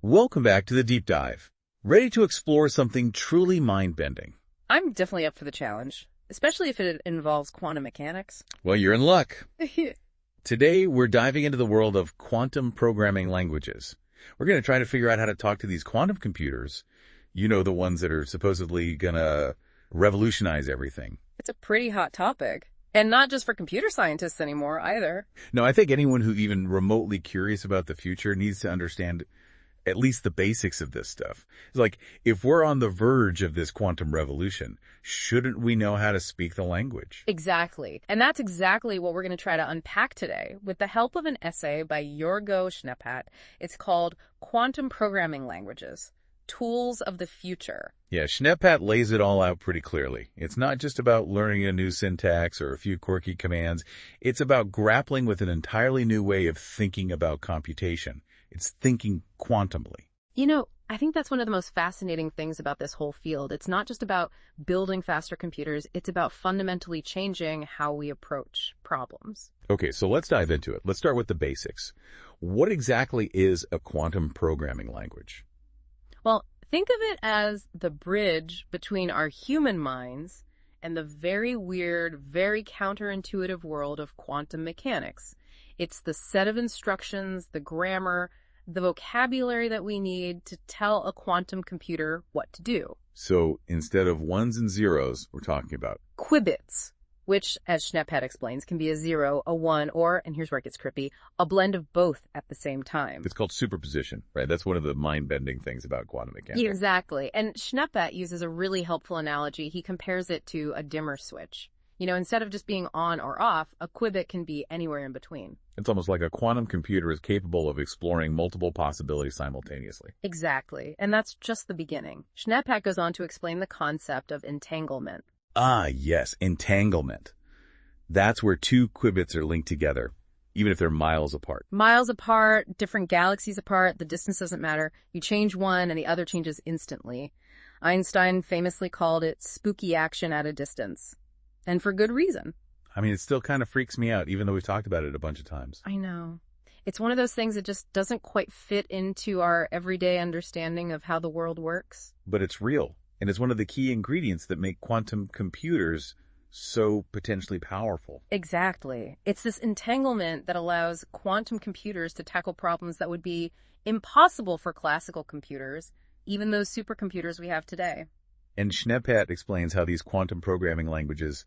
Welcome back to the Deep Dive. Ready to explore something truly mind-bending? I'm definitely up for the challenge, especially if it involves quantum mechanics. Well, you're in luck. Today, we're diving into the world of quantum programming languages. We're going to try to figure out how to talk to these quantum computers. You know, the ones that are supposedly going to revolutionize everything. It's a pretty hot topic. And not just for computer scientists anymore, either. No, I think anyone who even remotely curious about the future needs to understand at least the basics of this stuff. It's like, if we're on the verge of this quantum revolution, shouldn't we know how to speak the language? Exactly. And that's exactly what we're going to try to unpack today with the help of an essay by Jorgo Schneepat. It's called Quantum Programming Languages, Tools of the Future. Yeah, Schneepat lays it all out pretty clearly. It's not just about learning a new syntax or a few quirky commands. It's about grappling with an entirely new way of thinking about computation. It's thinking quantumly. You know, I think that's one of the most fascinating things about this whole field. It's not just about building faster computers. It's about fundamentally changing how we approach problems. Okay, so let's dive into it. Let's start with the basics. What exactly is a quantum programming language? Well, think of it as the bridge between our human minds and the very weird, very counterintuitive world of quantum mechanics. It's the set of instructions, the grammar, the vocabulary that we need to tell a quantum computer what to do. So instead of ones and zeros, we're talking about Qubits, which, as Schneepat explains, can be a 0, a 1, or, and here's where it gets trippy, a blend of both at the same time. It's called superposition, right? That's one of the mind-bending things about quantum mechanics. Exactly. And Schneepat uses a really helpful analogy. He compares it to a dimmer switch. You know, instead of just being on or off, a qubit can be anywhere in between. It's almost like a quantum computer is capable of exploring multiple possibilities simultaneously. Exactly. And that's just the beginning. Schneepat goes on to explain the concept of entanglement. Ah, yes, entanglement. That's where two qubits are linked together, even if they're miles apart. Miles apart, different galaxies apart, the distance doesn't matter. You change one and the other changes instantly. Einstein famously called it spooky action at a distance. And for good reason. I mean, it still kind of freaks me out, even though we've talked about it a bunch of times. I know. It's one of those things that just doesn't quite fit into our everyday understanding of how the world works. But it's real, and it's one of the key ingredients that make quantum computers so potentially powerful. Exactly. It's this entanglement that allows quantum computers to tackle problems that would be impossible for classical computers, even those supercomputers we have today. And Schneepat explains how these quantum programming languages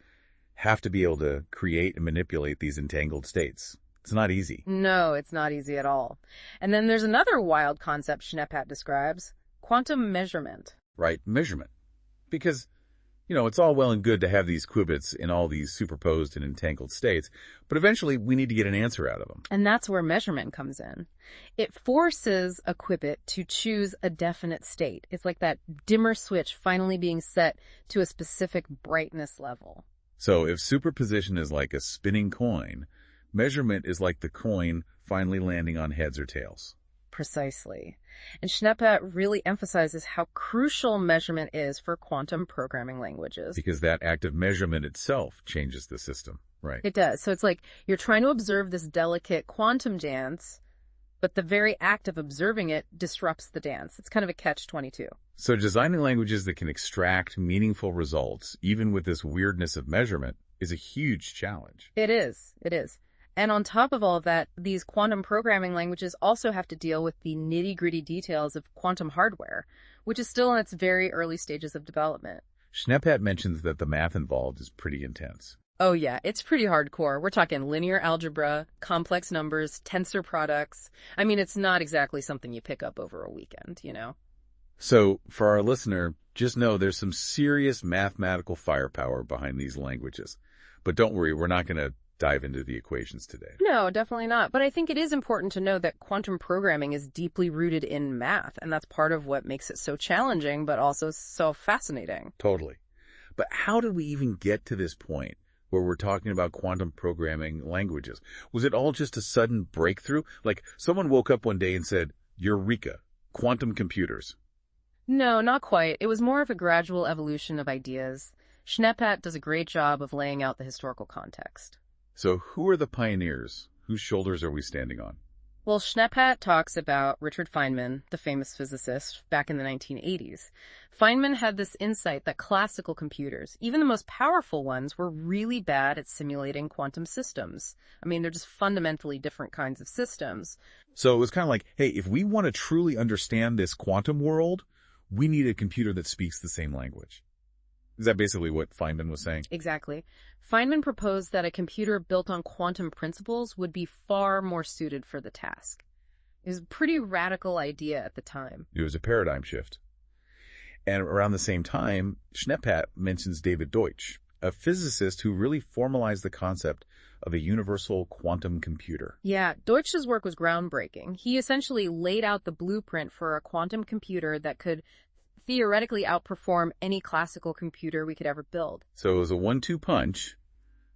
have to be able to create and manipulate these entangled states. It's not easy. No, it's not easy at all. And then there's another wild concept Schneepat describes, quantum measurement. Right, measurement. Because, you know, it's all well and good to have these qubits in all these superposed and entangled states, but eventually we need to get an answer out of them. And that's where measurement comes in. It forces a qubit to choose a definite state. It's like that dimmer switch finally being set to a specific brightness level. So if superposition is like a spinning coin, measurement is like the coin finally landing on heads or tails. Precisely. And Schneepat really emphasizes how crucial measurement is for quantum programming languages. Because that act of measurement itself changes the system, right? It does. So it's like you're trying to observe this delicate quantum dance, but the very act of observing it disrupts the dance. It's kind of a catch-22. So designing languages that can extract meaningful results, even with this weirdness of measurement, is a huge challenge. It is. It is. And on top of all of that, these quantum programming languages also have to deal with the nitty-gritty details of quantum hardware, which is still in its very early stages of development. Schneepat mentions that the math involved is pretty intense. Oh yeah, it's pretty hardcore. We're talking linear algebra, complex numbers, tensor products. I mean, it's not exactly something you pick up over a weekend, you know? So, for our listener, just know there's some serious mathematical firepower behind these languages. But don't worry, we're not going to dive into the equations today. No, definitely not. But I think it is important to know that quantum programming is deeply rooted in math, and that's part of what makes it so challenging, but also so fascinating. Totally. But how did we even get to this point where we're talking about quantum programming languages? Was it all just a sudden breakthrough? Like someone woke up one day and said, Eureka, quantum computers. No, not quite. It was more of a gradual evolution of ideas. Schneepat does a great job of laying out the historical context. So who are the pioneers? Whose shoulders are we standing on? Well, Schneppat talks about Richard Feynman, the famous physicist, back in the 1980s. Feynman had this insight that classical computers, even the most powerful ones, were really bad at simulating quantum systems. I mean, they're just fundamentally different kinds of systems. So it was kind of like, hey, if we want to truly understand this quantum world, we need a computer that speaks the same language. Is that basically what Feynman was saying? Exactly. Feynman proposed that a computer built on quantum principles would be far more suited for the task. It was a pretty radical idea at the time. It was a paradigm shift. And around the same time, Schneppat mentions David Deutsch, a physicist who really formalized the concept of a universal quantum computer. Yeah, Deutsch's work was groundbreaking. He essentially laid out the blueprint for a quantum computer that could theoretically outperform any classical computer we could ever build. So it was a 1-2 punch.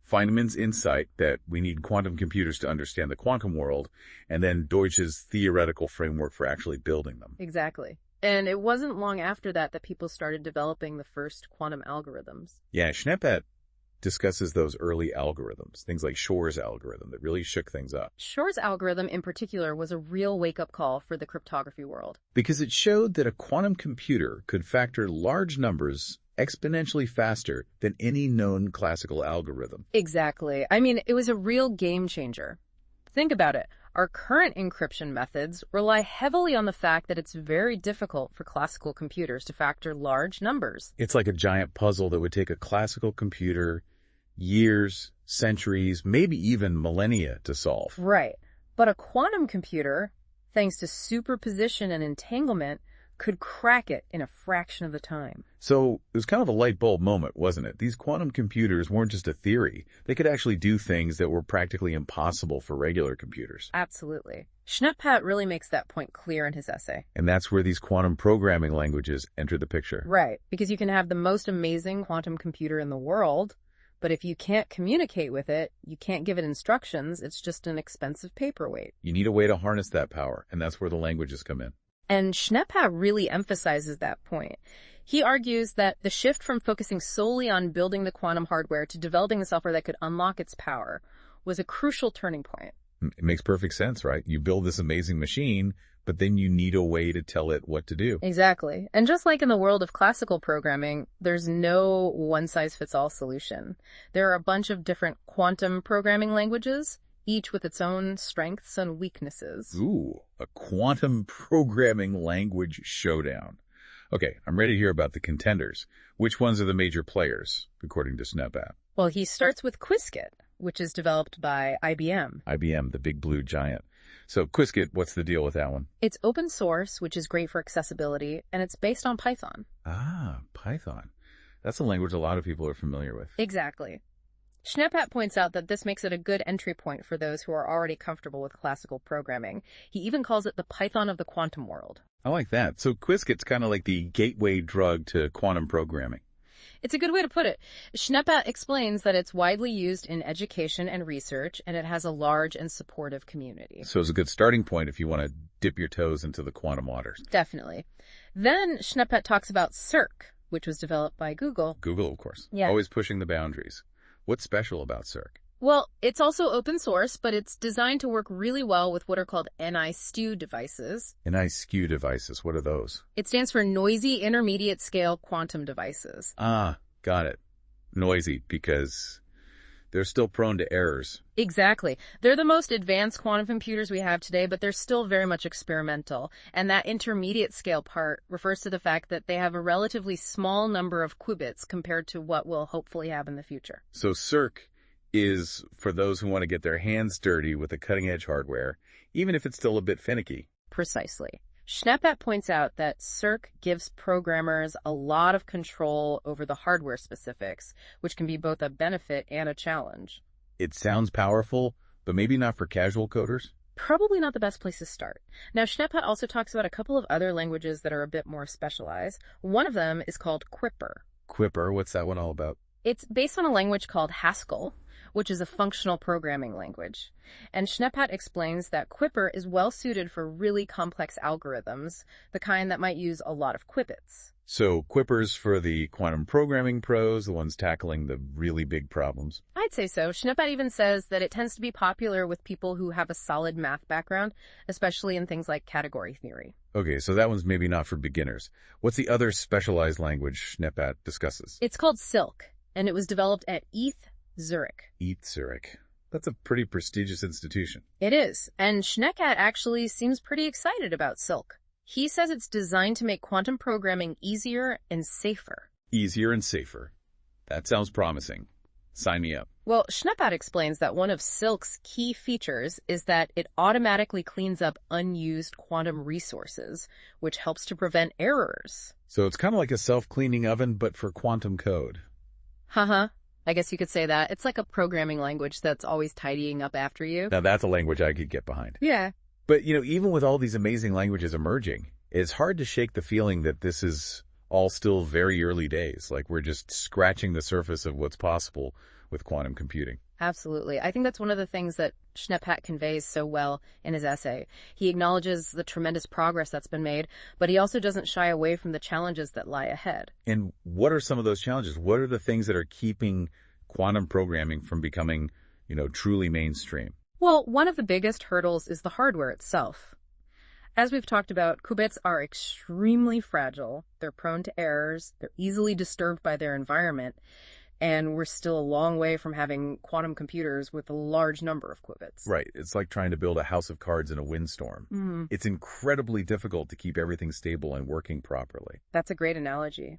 Feynman's insight that we need quantum computers to understand the quantum world, and then Deutsch's theoretical framework for actually building them. Exactly. And it wasn't long after that that people started developing the first quantum algorithms. Yeah, Schneppat discusses those early algorithms, things like Shor's algorithm that really shook things up. Shor's algorithm in particular was a real wake-up call for the cryptography world. Because it showed that a quantum computer could factor large numbers exponentially faster than any known classical algorithm. Exactly. I mean, it was a real game changer. Think about it. Our current encryption methods rely heavily on the fact that it's very difficult for classical computers to factor large numbers. It's like a giant puzzle that would take a classical computer years, centuries, maybe even millennia to solve. Right. But a quantum computer, thanks to superposition and entanglement, could crack it in a fraction of the time. So it was kind of a light bulb moment, wasn't it? These quantum computers weren't just a theory. They could actually do things that were practically impossible for regular computers. Absolutely. Schneppat really makes that point clear in his essay. And that's where these quantum programming languages enter the picture. Right, because you can have the most amazing quantum computer in the world, but if you can't communicate with it, you can't give it instructions, it's just an expensive paperweight. You need a way to harness that power, and that's where the languages come in. And Schneppat really emphasizes that point. He argues that the shift from focusing solely on building the quantum hardware to developing the software that could unlock its power was a crucial turning point. It makes perfect sense, right? You build this amazing machine, but then you need a way to tell it what to do. Exactly. And just like in the world of classical programming, there's no one-size-fits-all solution. There are a bunch of different quantum programming languages, each with its own strengths and weaknesses. Ooh, a quantum programming language showdown. Okay, I'm ready to hear about the contenders. Which ones are the major players, according to Schneppat? Well, he starts with Qiskit, which is developed by IBM. IBM, the big blue giant. So Qiskit, what's the deal with that one? It's open source, which is great for accessibility, and it's based on Python. Ah, Python. That's a language a lot of people are familiar with. Exactly. Schneppat points out that this makes it a good entry point for those who are already comfortable with classical programming. He even calls it the Python of the quantum world. I like that. So Qiskit's kind of like the gateway drug to quantum programming. It's a good way to put it. Schneppat explains that it's widely used in education and research, and it has a large and supportive community. So it's a good starting point if you want to dip your toes into the quantum waters. Definitely. Then Schneppat talks about Cirq, which was developed by Google. Google, of course. Yeah. Always pushing the boundaries. What's special about Cirq? Well, it's also open source, but it's designed to work really well with what are called NI-SKU devices. NI-SKU devices, what are those? It stands for Noisy Intermediate Scale Quantum Devices. Ah, got it. Noisy, because they're still prone to errors. Exactly. They're the most advanced quantum computers we have today, but they're still very much experimental. And that intermediate scale part refers to the fact that they have a relatively small number of qubits compared to what we'll hopefully have in the future. So Cirq is for those who want to get their hands dirty with the cutting-edge hardware, even if it's still a bit finicky. Precisely. Schneppat points out that Cirq gives programmers a lot of control over the hardware specifics, which can be both a benefit and a challenge. It sounds powerful, but maybe not for casual coders? Probably not the best place to start. Now, Schneppat also talks about a couple of other languages that are a bit more specialized. One of them is called Quipper. Quipper, what's that one all about? It's based on a language called Haskell, which is a functional programming language. And Schneppat explains that Quipper is well suited for really complex algorithms, the kind that might use a lot of qubits. So Quipper's for the quantum programming pros, the ones tackling the really big problems. I'd say so. Schneppat even says that it tends to be popular with people who have a solid math background, especially in things like category theory. Okay, so that one's maybe not for beginners. What's the other specialized language Schneppat discusses? It's called Cirq, and it was developed at ETH Zurich. ETH Zurich. That's a pretty prestigious institution. It is, and Schneppat actually seems pretty excited about Cirq. He says it's designed to make quantum programming easier and safer. Easier and safer. That sounds promising. Sign me up. Well, Schneppat explains that one of Cirq's key features is that it automatically cleans up unused quantum resources, which helps to prevent errors. So it's kind of like a self-cleaning oven, but for quantum code. Haha. I guess you could say that. It's like a programming language that's always tidying up after you. Now that's a language I could get behind. Yeah. But, even with all these amazing languages emerging, it's hard to shake the feeling that this is all still very early days. Like we're just scratching the surface of what's possible with quantum computing. Absolutely. I think that's one of the things that Schneppat conveys so well in his essay. He acknowledges the tremendous progress that's been made, but he also doesn't shy away from the challenges that lie ahead. And what are some of those challenges? What are the things that are keeping quantum programming from becoming, truly mainstream? Well, one of the biggest hurdles is the hardware itself. As we've talked about, qubits are extremely fragile. They're prone to errors. They're easily disturbed by their environment. And we're still a long way from having quantum computers with a large number of qubits. Right. It's like trying to build a house of cards in a windstorm. Mm-hmm. It's incredibly difficult to keep everything stable and working properly. That's a great analogy.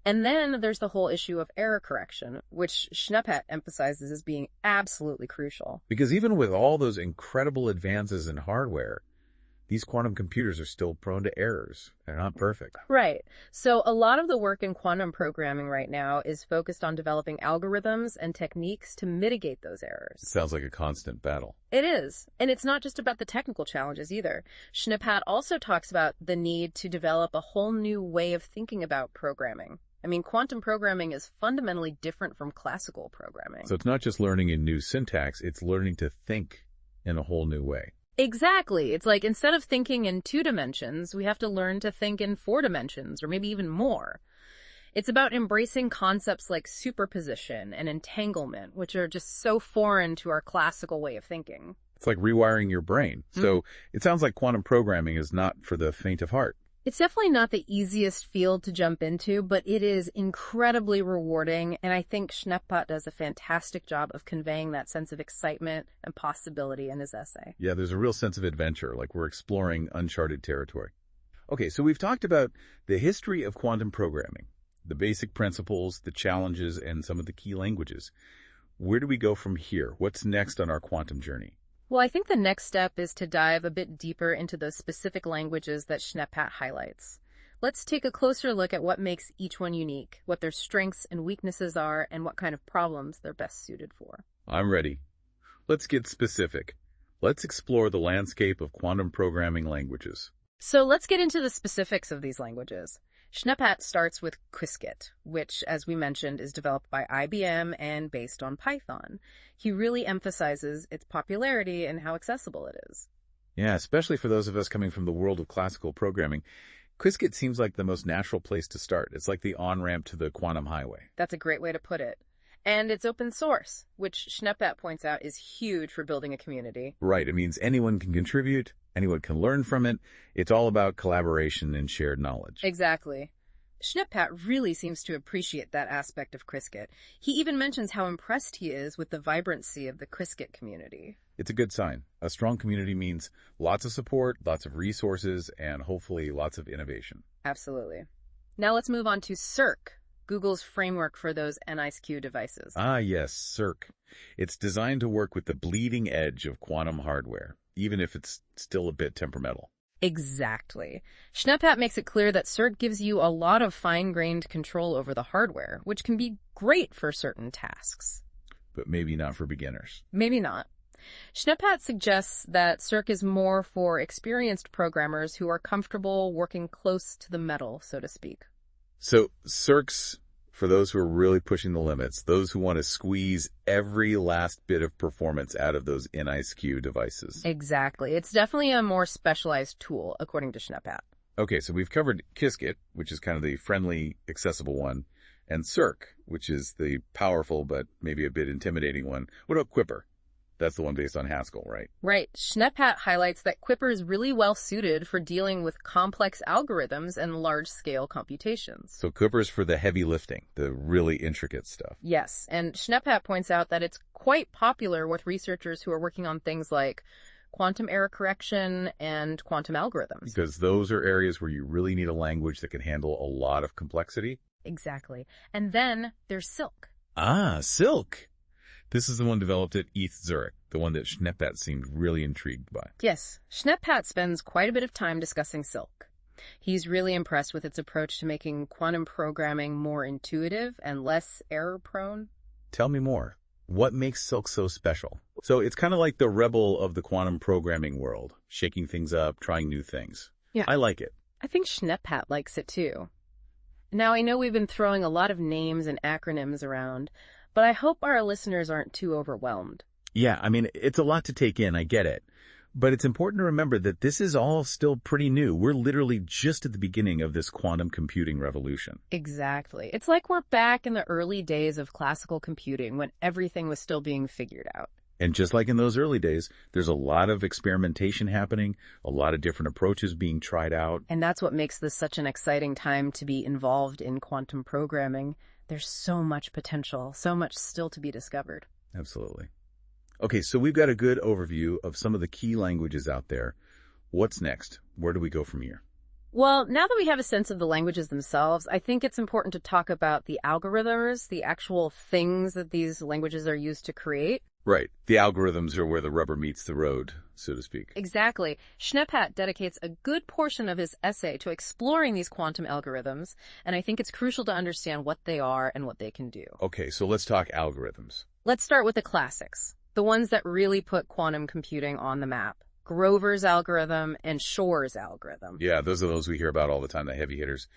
And then there's the whole issue of error correction, which Schneppat emphasizes as being absolutely crucial. Because even with all those incredible advances in hardware, these quantum computers are still prone to errors. They're not perfect. Right. So a lot of the work in quantum programming right now is focused on developing algorithms and techniques to mitigate those errors. It sounds like a constant battle. It is. And it's not just about the technical challenges either. Schneppat also talks about the need to develop a whole new way of thinking about programming. I mean, quantum programming is fundamentally different from classical programming. So it's not just learning a new syntax, it's learning to think in a whole new way. Exactly. It's like instead of thinking in 2 dimensions, we have to learn to think in 4 dimensions, or maybe even more. It's about embracing concepts like superposition and entanglement, which are just so foreign to our classical way of thinking. It's like rewiring your brain. So it sounds like quantum programming is not for the faint of heart. It's definitely not the easiest field to jump into, but it is incredibly rewarding, and I think Schneppat does a fantastic job of conveying that sense of excitement and possibility in his essay. Yeah, there's a real sense of adventure, like we're exploring uncharted territory. Okay, so we've talked about the history of quantum programming, the basic principles, the challenges, and some of the key languages. Where do we go from here? What's next on our quantum journey? Well, I think the next step is to dive a bit deeper into those specific languages that Schneppat highlights. Let's take a closer look at what makes each one unique, what their strengths and weaknesses are, and what kind of problems they're best suited for. I'm ready. Let's get specific. Let's explore the landscape of quantum programming languages. So let's get into the specifics of these languages. Schneppat starts with Qiskit, which, as we mentioned, is developed by IBM and based on Python. He really emphasizes its popularity and how accessible it is. Yeah, especially for those of us coming from the world of classical programming. Qiskit seems like the most natural place to start. It's like the on-ramp to the quantum highway. That's a great way to put it. And it's open source, which Schneppat points out is huge for building a community. Right. It means anyone can contribute, anyone can learn from it. It's all about collaboration and shared knowledge. Exactly. Schneppat really seems to appreciate that aspect of Qiskit. He even mentions how impressed he is with the vibrancy of the Qiskit community. It's a good sign. A strong community means lots of support, lots of resources, and hopefully lots of innovation. Absolutely. Now let's move on to Cirq, Google's framework for those NISQ devices. Ah, yes, Cirq. It's designed to work with the bleeding edge of quantum hardware, even if it's still a bit temperamental. Exactly. Schneppat makes it clear that Cirq gives you a lot of fine-grained control over the hardware, which can be great for certain tasks. But maybe not for beginners. Maybe not. Schneppat suggests that Cirq is more for experienced programmers who are comfortable working close to the metal, so to speak. So Cirq's for those who are really pushing the limits, those who want to squeeze every last bit of performance out of those NISQ devices. Exactly. It's definitely a more specialized tool, according to Schneppat. Okay, so we've covered Qiskit, which is kind of the friendly, accessible one, and Cirq, which is the powerful but maybe a bit intimidating one. What about Quipper? That's the one based on Haskell, right? Right. Schneppat highlights that Quipper is really well suited for dealing with complex algorithms and large-scale computations. So Quipper's for the heavy lifting, the really intricate stuff. Yes, and Schneppat points out that it's quite popular with researchers who are working on things like quantum error correction and quantum algorithms. Because those are areas where you really need a language that can handle a lot of complexity. Exactly. And then there's Cirq. Ah, Cirq. This is the one developed at ETH Zurich, the one that Schneppat seemed really intrigued by. Yes, Schneppat spends quite a bit of time discussing Cirq. He's really impressed with its approach to making quantum programming more intuitive and less error-prone. Tell me more. What makes Cirq so special? So it's kind of like the rebel of the quantum programming world, shaking things up, trying new things. Yeah. I like it. I think Schneppat likes it too. Now, I know we've been throwing a lot of names and acronyms around, but I hope our listeners aren't too overwhelmed. Yeah, I mean, it's a lot to take in, I get it. But it's important to remember that this is all still pretty new. We're literally just at the beginning of this quantum computing revolution. Exactly. It's like we're back in the early days of classical computing when everything was still being figured out. And just like in those early days, there's a lot of experimentation happening, a lot of different approaches being tried out. And that's what makes this such an exciting time to be involved in quantum programming. There's so much potential, so much still to be discovered. Absolutely. Okay, so we've got a good overview of some of the key languages out there. What's next? Where do we go from here? Well, now that we have a sense of the languages themselves, I think it's important to talk about the algorithms, the actual things that these languages are used to create. Right. The algorithms are where the rubber meets the road, so to speak. Exactly. Schneppat dedicates a good portion of his essay to exploring these quantum algorithms, and I think it's crucial to understand what they are and what they can do. Okay, so let's talk algorithms. Let's start with the classics, the ones that really put quantum computing on the map. Grover's algorithm and Shor's algorithm. Yeah, those are those we hear about all the time, the heavy hitters.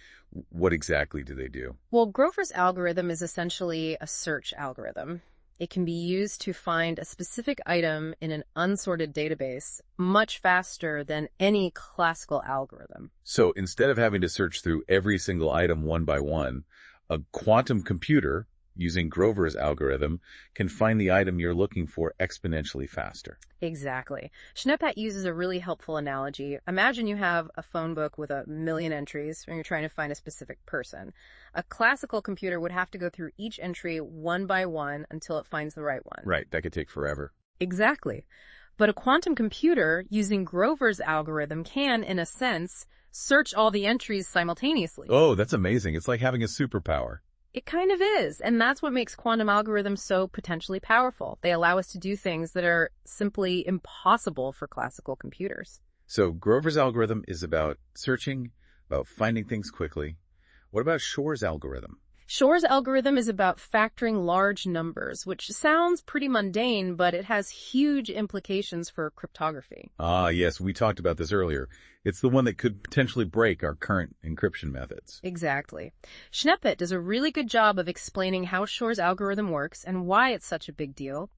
What exactly do they do? Well, Grover's algorithm is essentially a search algorithm. It can be used to find a specific item in an unsorted database much faster than any classical algorithm. So instead of having to search through every single item one by one, a quantum computer, using Grover's algorithm, can find the item you're looking for exponentially faster. Exactly. Schneppat uses a really helpful analogy. Imagine you have a phone book with 1,000,000 entries and you're trying to find a specific person. A classical computer would have to go through each entry one by one until it finds the right one. Right, that could take forever. Exactly. But a quantum computer, using Grover's algorithm, can, in a sense, search all the entries simultaneously. Oh, that's amazing. It's like having a superpower. It kind of is, and that's what makes quantum algorithms so potentially powerful. They allow us to do things that are simply impossible for classical computers. So Grover's algorithm is about searching, about finding things quickly. What about Shor's algorithm? Shor's algorithm is about factoring large numbers, which sounds pretty mundane, but it has huge implications for cryptography. Ah, yes, we talked about this earlier. It's the one that could potentially break our current encryption methods. Exactly. Schneppat does a really good job of explaining how Shor's algorithm works and why it's such a big deal.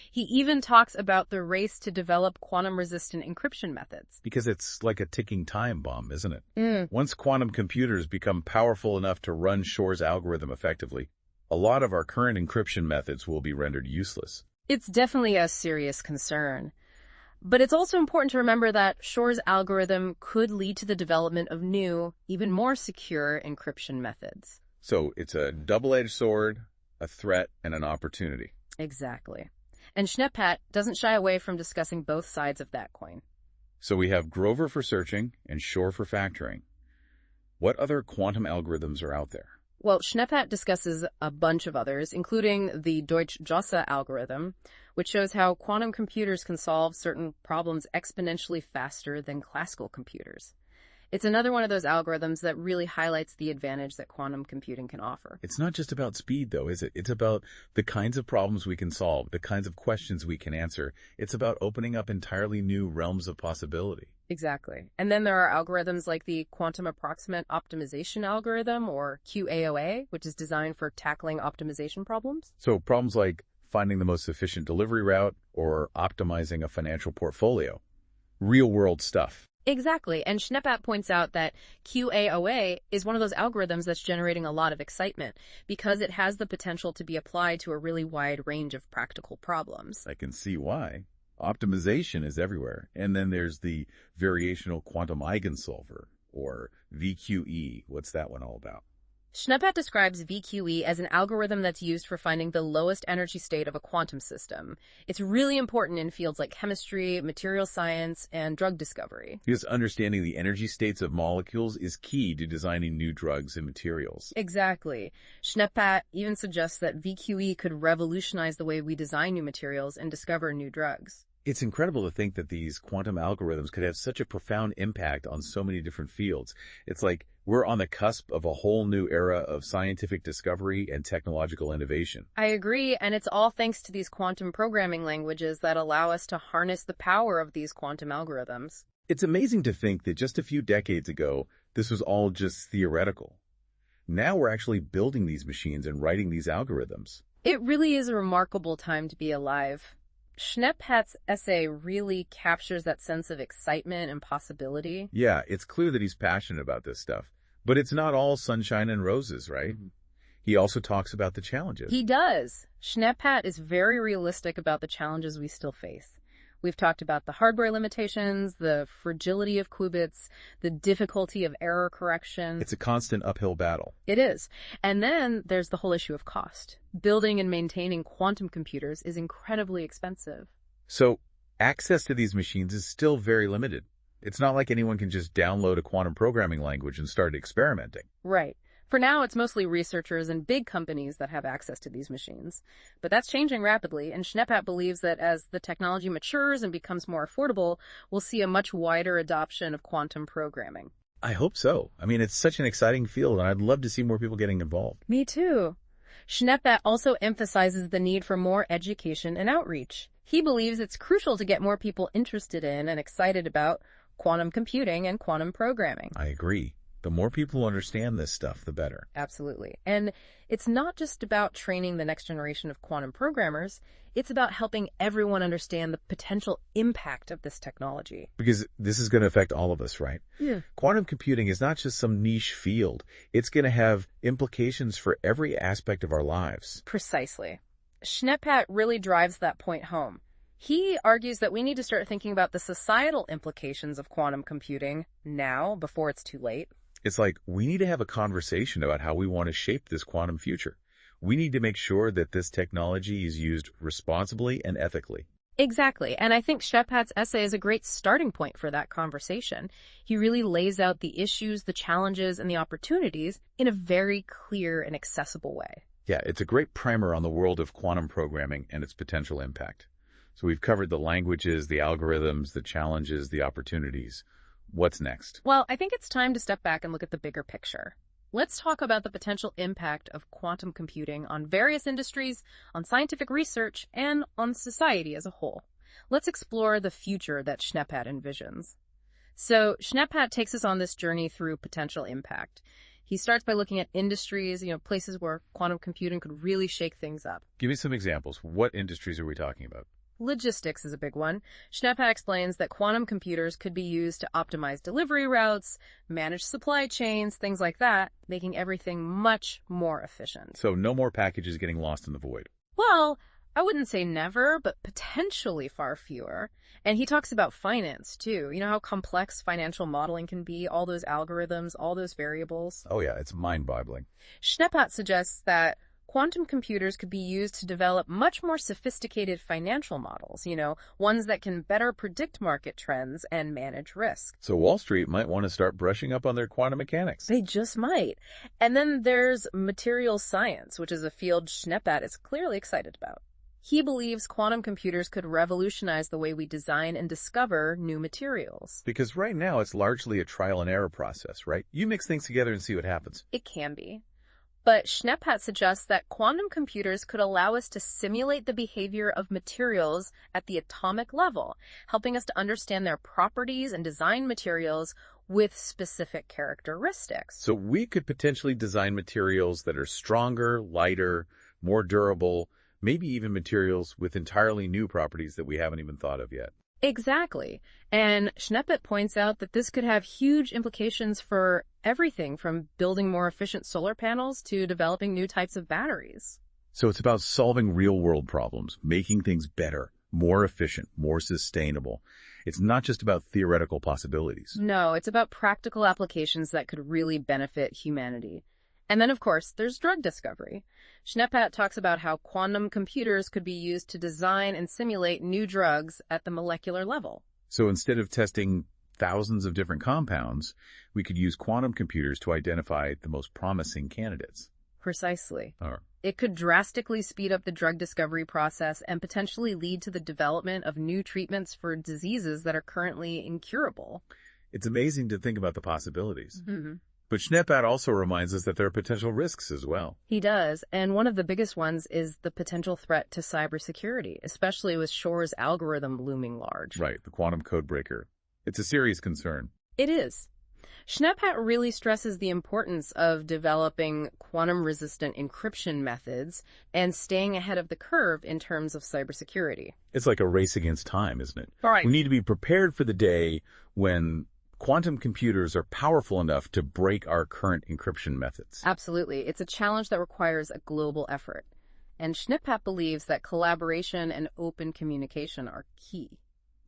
He even talks about the race to develop quantum-resistant encryption methods. Because it's like a ticking time bomb, isn't it? Once quantum computers become powerful enough to run Shor's algorithm effectively, a lot of our current encryption methods will be rendered useless. It's definitely a serious concern. But it's also important to remember that Shor's algorithm could lead to the development of new, even more secure encryption methods. So it's a double-edged sword, a threat, and an opportunity. Exactly. And Schneppat doesn't shy away from discussing both sides of that coin. So we have Grover for searching and Shor for factoring. What other quantum algorithms are out there? Well, Schneppat discusses a bunch of others, including the Deutsch-Josse algorithm, which shows how quantum computers can solve certain problems exponentially faster than classical computers. It's another one of those algorithms that really highlights the advantage that quantum computing can offer. It's not just about speed, though, is it? It's about the kinds of problems we can solve, the kinds of questions we can answer. It's about opening up entirely new realms of possibility. Exactly. And then there are algorithms like the quantum approximate optimization algorithm, or QAOA, which is designed for tackling optimization problems. So problems like finding the most efficient delivery route or optimizing a financial portfolio. Real-world stuff. Exactly. And Schneepat points out that QAOA is one of those algorithms that's generating a lot of excitement because it has the potential to be applied to a really wide range of practical problems. I can see why. Optimization is everywhere. And then there's the variational quantum eigensolver, or VQE. What's that one all about? Schneepat describes VQE as an algorithm that's used for finding the lowest energy state of a quantum system. It's really important in fields like chemistry, material science, and drug discovery. Because understanding the energy states of molecules is key to designing new drugs and materials. Exactly. Schneepat even suggests that VQE could revolutionize the way we design new materials and discover new drugs. It's incredible to think that these quantum algorithms could have such a profound impact on so many different fields. It's like we're on the cusp of a whole new era of scientific discovery and technological innovation. I agree, and it's all thanks to these quantum programming languages that allow us to harness the power of these quantum algorithms. It's amazing to think that just a few decades ago, this was all just theoretical. Now we're actually building these machines and writing these algorithms. It really is a remarkable time to be alive. Schneepat's essay really captures that sense of excitement and possibility. Yeah, it's clear that he's passionate about this stuff. But it's not all sunshine and roses, right? He also talks about the challenges. He does. Schneepat is very realistic about the challenges we still face. We've talked about the hardware limitations, the fragility of qubits, the difficulty of error correction. It's a constant uphill battle. It is. And then there's the whole issue of cost. Building and maintaining quantum computers is incredibly expensive. So access to these machines is still very limited. It's not like anyone can just download a quantum programming language and start experimenting. Right. For now, it's mostly researchers and big companies that have access to these machines. But that's changing rapidly, and Schneepat believes that as the technology matures and becomes more affordable, we'll see a much wider adoption of quantum programming. I hope so. I mean, it's such an exciting field, and I'd love to see more people getting involved. Me too. Schneepat also emphasizes the need for more education and outreach. He believes it's crucial to get more people interested in and excited about quantum computing and quantum programming. I agree. The more people understand this stuff, the better. Absolutely. And it's not just about training the next generation of quantum programmers. It's about helping everyone understand the potential impact of this technology. Because this is going to affect all of us, right? Yeah. Quantum computing is not just some niche field. It's going to have implications for every aspect of our lives. Precisely. Schneepat really drives that point home. He argues that we need to start thinking about the societal implications of quantum computing now, before it's too late. It's like we need to have a conversation about how we want to shape this quantum future. We need to make sure that this technology is used responsibly and ethically. Exactly. And I think Schneepat's essay is a great starting point for that conversation. He really lays out the issues, the challenges, and the opportunities in a very clear and accessible way. Yeah, it's a great primer on the world of quantum programming and its potential impact. So we've covered the languages, the algorithms, the challenges, the opportunities. What's next? Well, I think it's time to step back and look at the bigger picture. Let's talk about the potential impact of quantum computing on various industries, on scientific research, and on society as a whole. Let's explore the future that Schneepat envisions. So Schneepat takes us on this journey through potential impact. He starts by looking at industries, places where quantum computing could really shake things up. Give me some examples. What industries are we talking about? Logistics is a big one. Schneepat explains that quantum computers could be used to optimize delivery routes, manage supply chains, things like that, making everything much more efficient. So no more packages getting lost in the void. Well, I wouldn't say never, but potentially far fewer. And he talks about finance, too. You know how complex financial modeling can be, all those algorithms, all those variables? Oh yeah, it's mind-boggling. Schneepat suggests that quantum computers could be used to develop much more sophisticated financial models, ones that can better predict market trends and manage risk. So Wall Street might want to start brushing up on their quantum mechanics. They just might. And then there's materials science, which is a field Schneepat is clearly excited about. He believes quantum computers could revolutionize the way we design and discover new materials. Because right now it's largely a trial and error process, right? You mix things together and see what happens. It can be. But Schneppat suggests that quantum computers could allow us to simulate the behavior of materials at the atomic level, helping us to understand their properties and design materials with specific characteristics. So we could potentially design materials that are stronger, lighter, more durable, maybe even materials with entirely new properties that we haven't even thought of yet. Exactly. And Schneppat points out that this could have huge implications for everything from building more efficient solar panels to developing new types of batteries. So it's about solving real-world problems, making things better, more efficient, more sustainable. It's not just about theoretical possibilities. No, it's about practical applications that could really benefit humanity. And then, of course, there's drug discovery. Schneppat talks about how quantum computers could be used to design and simulate new drugs at the molecular level. So instead of testing thousands of different compounds, we could use quantum computers to identify the most promising candidates. Precisely. Or, It could drastically speed up the drug discovery process and potentially lead to the development of new treatments for diseases that are currently incurable. it's amazing to think about the possibilities. Mm-hmm. But Schneppat also reminds us that there are potential risks as well. He does, and one of the biggest ones is the potential threat to cybersecurity, especially with Shor's algorithm looming large. Right, the quantum codebreaker. It's a serious concern. It is. Schneppat really stresses the importance of developing quantum-resistant encryption methods and staying ahead of the curve in terms of cybersecurity. It's like a race against time, isn't it? Right. We need to be prepared for the day when quantum computers are powerful enough to break our current encryption methods. Absolutely. It's a challenge that requires a global effort. And Schneppat believes that collaboration and open communication are key.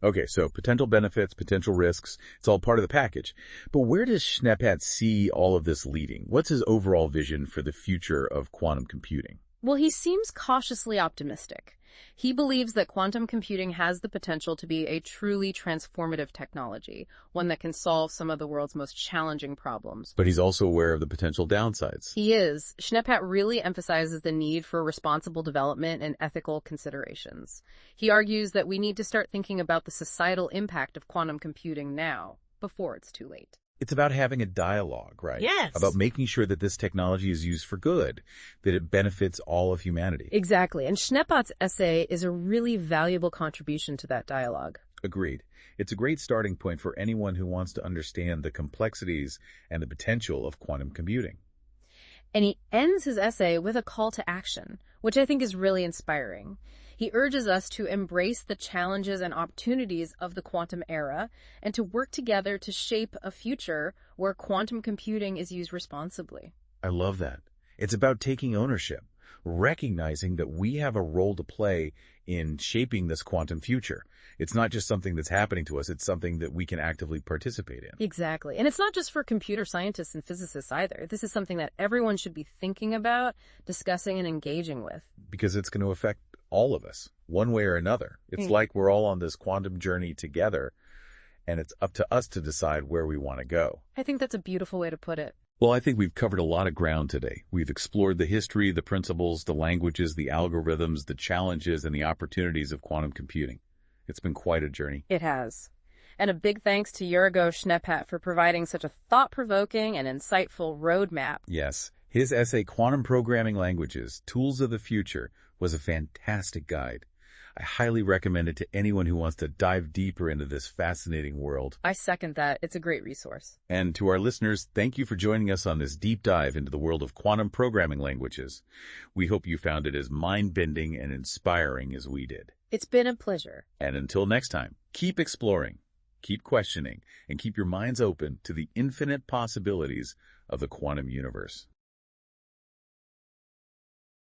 Okay, so potential benefits, potential risks, it's all part of the package. But where does Schneppat see all of this leading? What's his overall vision for the future of quantum computing? Well, he seems cautiously optimistic. He believes that quantum computing has the potential to be a truly transformative technology, one that can solve some of the world's most challenging problems. But he's also aware of the potential downsides. He is. Schneppat really emphasizes the need for responsible development and ethical considerations. He argues that we need to start thinking about the societal impact of quantum computing now, before it's too late. It's about having a dialogue, right? Yes. About making sure that this technology is used for good, that it benefits all of humanity. Exactly. And Schneppat's essay is a really valuable contribution to that dialogue. Agreed. It's a great starting point for anyone who wants to understand the complexities and the potential of quantum computing. And he ends his essay with a call to action, which I think is really inspiring. He urges us to embrace the challenges and opportunities of the quantum era and to work together to shape a future where quantum computing is used responsibly. I love that. It's about taking ownership, recognizing that we have a role to play in shaping this quantum future. It's not just something that's happening to us, it's something that we can actively participate in. Exactly. And it's not just for computer scientists and physicists either. This is something that everyone should be thinking about, discussing, and engaging with. Because it's going to affect all of us, one way or another. It's like we're all on this quantum journey together, and it's up to us to decide where we want to go. I think that's a beautiful way to put it. Well, I think we've covered a lot of ground today. We've explored the history, the principles, the languages, the algorithms, the challenges, and the opportunities of quantum computing. It's been quite a journey. It has. And a big thanks to Yurigo Schneppat for providing such a thought-provoking and insightful roadmap. Yes, his essay, Quantum Programming Languages, Tools of the Future, was a fantastic guide. I highly recommend it to anyone who wants to dive deeper into this fascinating world. I second that. It's a great resource. And to our listeners, thank you for joining us on this deep dive into the world of quantum programming languages. We hope you found it as mind-bending and inspiring as we did. It's been a pleasure. And until next time, keep exploring, keep questioning, and keep your minds open to the infinite possibilities of the quantum universe.